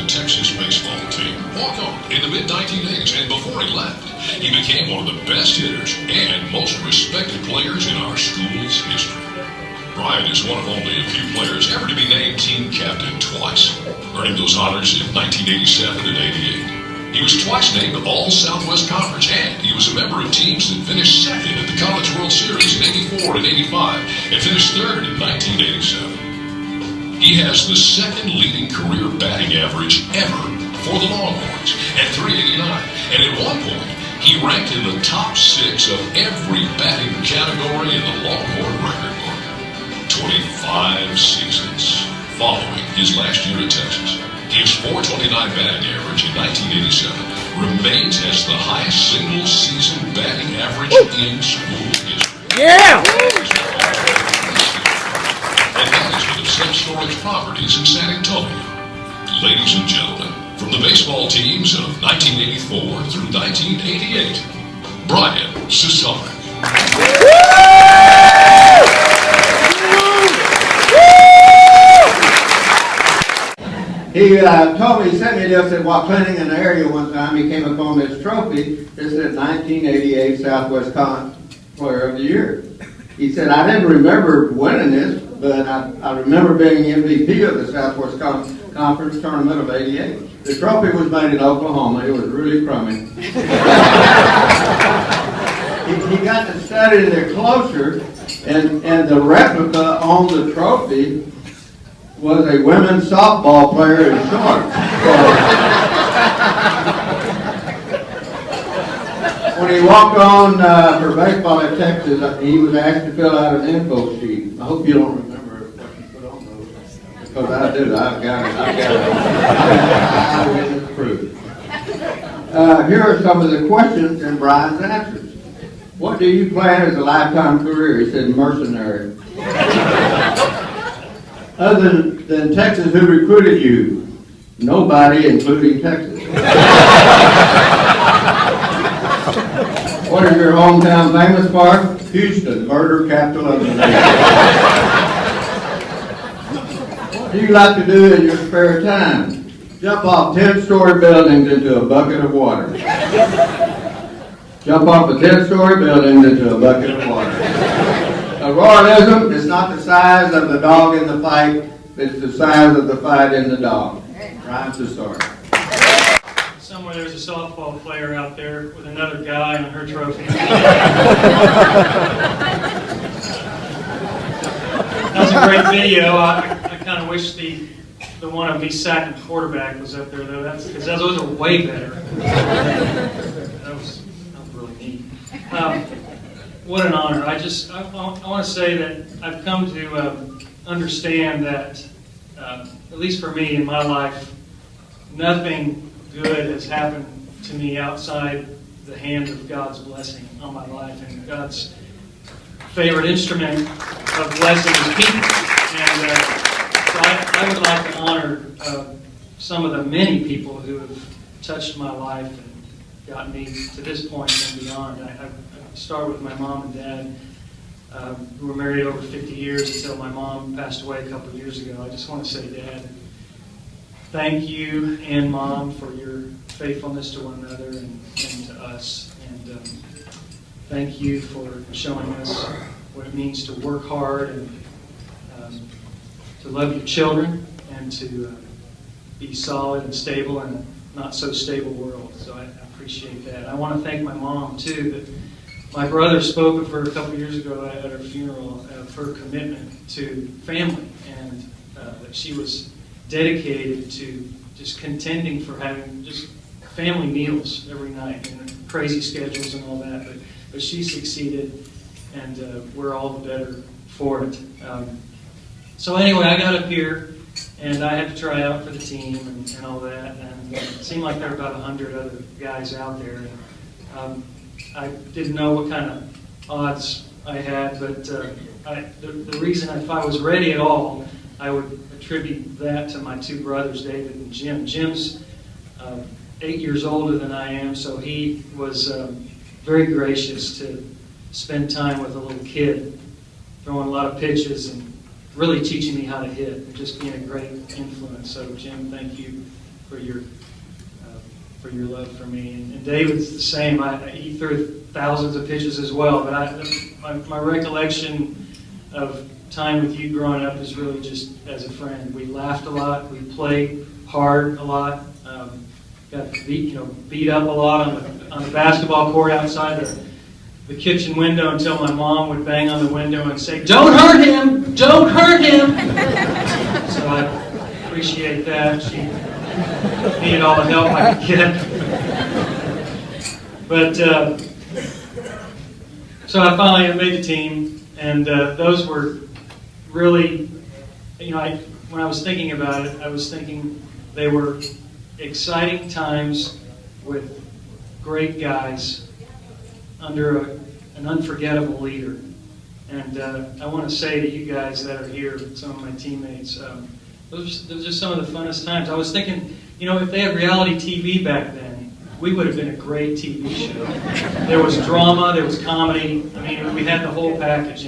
the Texas baseball team. Walk on in the mid-1980s, and before he left, he became one of the best hitters and most respected players in our school's history. Brian is one of only a few players ever to be named team captain twice, earning those honors in 1987 and 88. He was twice named All-Southwest Conference, and he was a member of teams that finished second at the College World Series in 84 and 85, and finished third in 1987. He has the second leading career batting average ever for the Longhorns at .389, and at one point, he ranked in the top 6 of every batting category in the Longhorn record book. 25 seasons following his last year at Texas. His .429 batting average in 1987 remains as the highest single-season batting average in school history. Yeah! And that is for the self-storage properties in San Antonio. Ladies and gentlemen, from the baseball teams of 1984 through 1988, Brian Cisarik. He told me, he sent me this, while cleaning an area one time, he came upon this trophy. It said 1988 Southwest Player of the Year. He said, I didn't remember winning this, but I remember being MVP of the Southwest Conference Tournament of '88. The trophy was made in Oklahoma. It was really crummy. He got to study it closer, and the replica on the trophy was a women's softball player in shorts. When he walked on for baseball at Texas, he was asked to fill out an info sheet. I hope you don't remember what you put on those, because I do. I've got it. I witness proof. Here are some of the questions and Brian's answers. What do you plan as a lifetime career? He said mercenary. Other than Texas, who recruited you? Nobody, including Texas. What is your hometown famous for? Houston, murder capital of the nation. What do you like to do in your spare time? Jump off 10-story buildings into a bucket of water. Jump off a 10-story building into a bucket of water. A royalism is not the size of the dog in the fight, it's the size of the fight in the dog. Rhymes to start. Somewhere there's a softball player out there with another guy on her trophy. That was a great video. I kind of wish the one of me sacking quarterback was up there, though. Because those are way better. That was really neat. What an honor. I want to say that I've come to understand that, at least for me in my life, nothing good has happened to me outside the hand of God's blessing on my life, and God's favorite instrument of blessing is people. And so I would like to honor some of the many people who have touched my life and gotten me to this point and beyond. I start with my mom and dad, who were married over 50 years until my mom passed away a couple of years ago. I just want to say, Dad, thank you and Mom for your faithfulness to one another and to us. And thank you for showing us what it means to work hard and to love your children and to be solid and stable in a not so stable world. So I appreciate that. I want to thank my mom too. That my brother spoke of her a couple of years ago at her funeral, of her commitment to family, and that she was dedicated to just contending for having just family meals every night and crazy schedules and all that. But she succeeded, and we're all the better for it. So anyway, I got up here, and I had to try out for the team and all that. And it seemed like there were about 100 other guys out there. And, I didn't know what kind of odds I had, but the reason, if I was ready at all, I would attribute that to my two brothers, David and Jim. Jim's 8 years older than I am, so he was very gracious to spend time with a little kid, throwing a lot of pitches and really teaching me how to hit and just being a great influence. So Jim, thank you for your love for me. And David's the same. He threw thousands of pitches as well, but my recollection of time with you growing up is really just as a friend. We laughed a lot. We played hard a lot. Got beat up a lot on the basketball court outside the kitchen window until my mom would bang on the window and say, "Don't hurt him! Don't hurt him!" So I appreciate that. She needed all the help I could get. But so I finally made the team, and those were really, when I was thinking about it, I was thinking they were exciting times with great guys under an unforgettable leader. And I want to say to you guys that are here, some of my teammates, those are just some of the funnest times. I was thinking, if they had reality TV back then, we would have been a great TV show. There was drama, there was comedy. I mean, we had the whole package.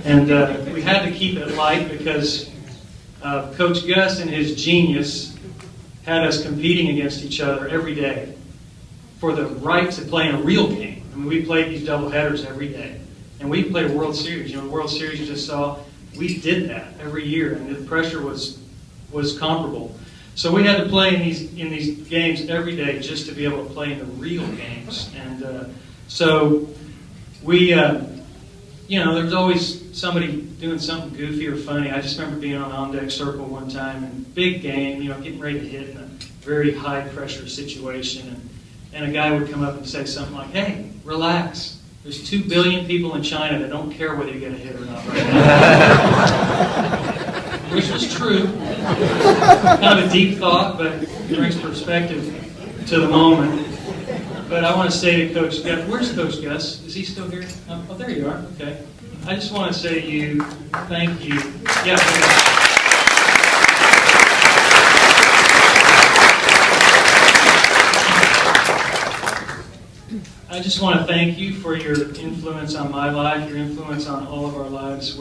And we had to keep it light because Coach Gus and his genius had us competing against each other every day for the right to play in a real game. I mean, we played these doubleheaders every day. And we played a World Series. The World Series you just saw, we did that every year, and the pressure was comparable. So we had to play in these games every day just to be able to play in the real games. And so we, there was always somebody doing something goofy or funny. I just remember being on deck circle one time, and big game, getting ready to hit in a very high pressure situation, and a guy would come up and say something like, "Hey, relax. There's 2 billion people in China that don't care whether you get a hit or not right now." Which was true. Kind of a deep thought, but it brings perspective to the moment. But I want to say to Coach Gus, where's Coach Gus? Is he still here? Oh, there you are. Okay. I just want to say to you, thank you. Yeah. I just want to thank you for your influence on my life, your influence on all of our lives.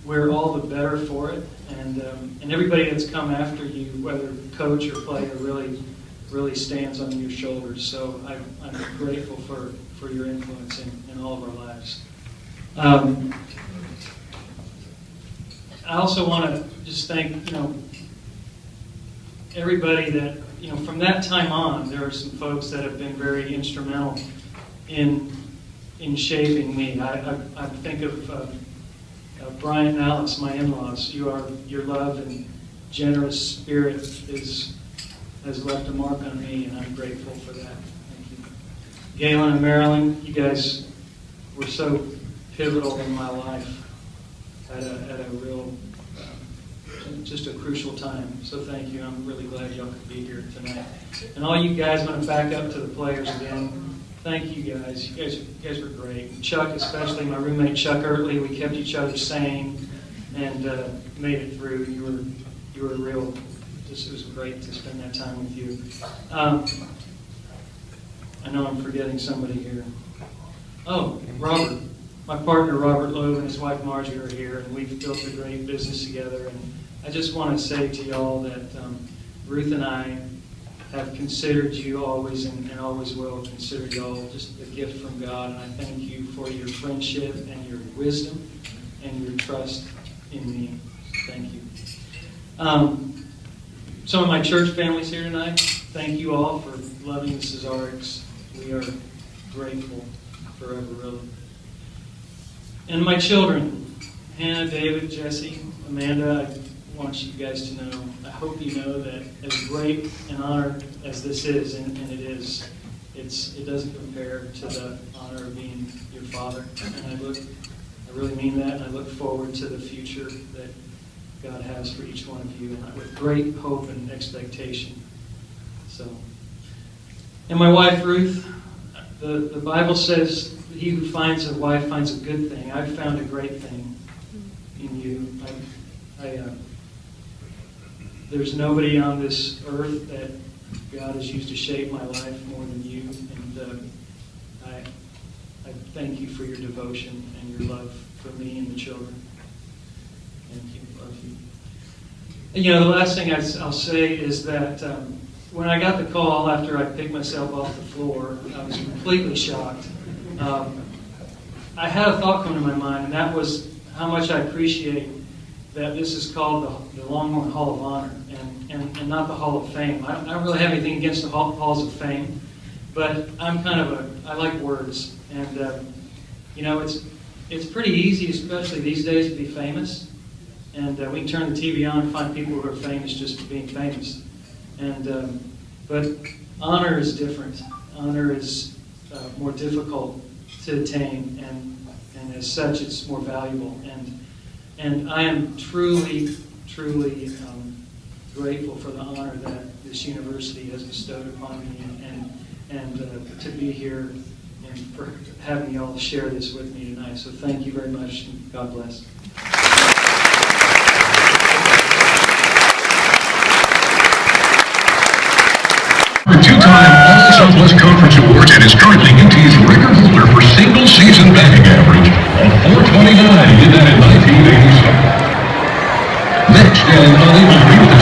We're all the better for it, and everybody that's come after you, whether coach or player, really stands on your shoulders. So I'm grateful for your influence in all of our lives. I also want to just thank everybody that from that time on. There are some folks that have been very instrumental in shaping me. I think of Brian and Alice, my in-laws. Your love and generous spirit has left a mark on me, and I'm grateful for that. Thank you. Galen and Marilyn, you guys were so pivotal in my life at a real, just a crucial time. So thank you. I'm really glad y'all could be here tonight. And all you guys, I'm going to back up to the players again. Thank you guys. You guys were great. Chuck, especially my roommate Chuck Ertley, we kept each other sane and made it through. You were real. It was great to spend that time with you. I know I'm forgetting somebody here. Oh, Robert. My partner Robert Loeb and his wife Margie are here, and we've built a great business together. And I just want to say to y'all that Ruth and I have considered you always and always will consider y'all just a gift from God. And I thank you for your friendship and your wisdom and your trust in me. Thank you. Some of my church families here tonight, thank you all for loving the Cisariks. We are grateful forever, really. And my children, Hannah, David, Jesse, Amanda, I want you guys to know, I hope you know that as great an honor as this is, and it is, it doesn't compare to the honor of being your father. And I really mean that, and I look forward to the future that God has for each one of you, and with great hope and expectation. So, and my wife Ruth, the Bible says, "He who finds a wife finds a good thing." I've found a great thing in you. There's nobody on this earth that God has used to shape my life more than you, and I thank you for your devotion and your love for me and the children. Thank you. Love you. You know, the last thing I'll say is that when I got the call after I picked myself off the floor, I was completely shocked. I had a thought come to my mind, and that was how much I appreciate that this is called the Longhorn Hall of Honor and not the Hall of Fame. I don't really have anything against the Halls of Fame, but I'm kind of I like words. And, you know, it's pretty easy, especially these days, to be famous. And we can turn the TV on and find people who are famous just for being famous. And but honor is different. Honor is more difficult to attain, and as such, it's more valuable. And I am truly grateful for the honor that this university has bestowed upon me, and to be here and for having you all share this with me tonight. So thank you very much, and God bless. Two-time All-Southwest Conference Awards and is currently UT's record holder for single-season batting average of .429. He did that in 1987. Next, and unable to be with the